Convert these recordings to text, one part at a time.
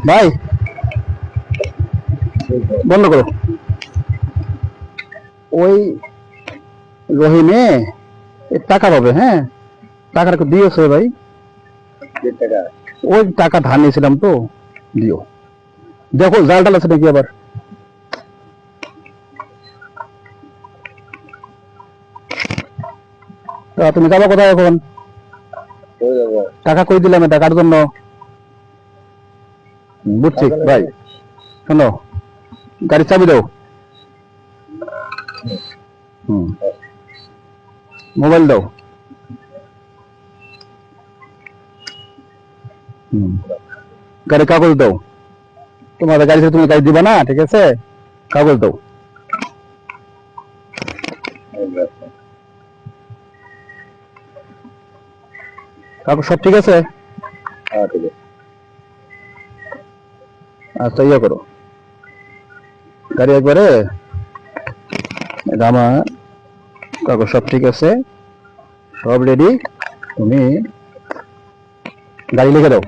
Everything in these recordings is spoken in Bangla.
ভাই বন্ধ করো। ওই রহিমে টাকা পাবে, হ্যাঁ টাকাটা দিয়েছে ভাই, ওই টাকা ধার নিয়েছিলাম তো, দিও। দেখো জাল টাল আছে নাকি আবার। তুমি যাবো কোথায় এখন? টাকা কই দিলাম টাকার জন্য। বুঝছি ভাই, শোনো গাড়ির চাবি দাও। মোবাইল দাও। গাড়ির কাগজ দাও। তোমাদের গাড়ি তুমি গাড়ি দিবা না, ঠিক আছে, কাগজ দাও। কাগজ সব ঠিক আছে? আচ্ছা ইয়ে করো, গাড়ি একবারে আমার কাগজ সব ঠিক আছে, সব রেডি, তুমি গাড়ি লিখে দাও।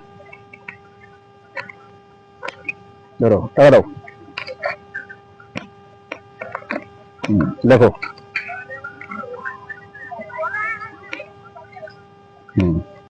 ধরো টাকা দাও। দেখো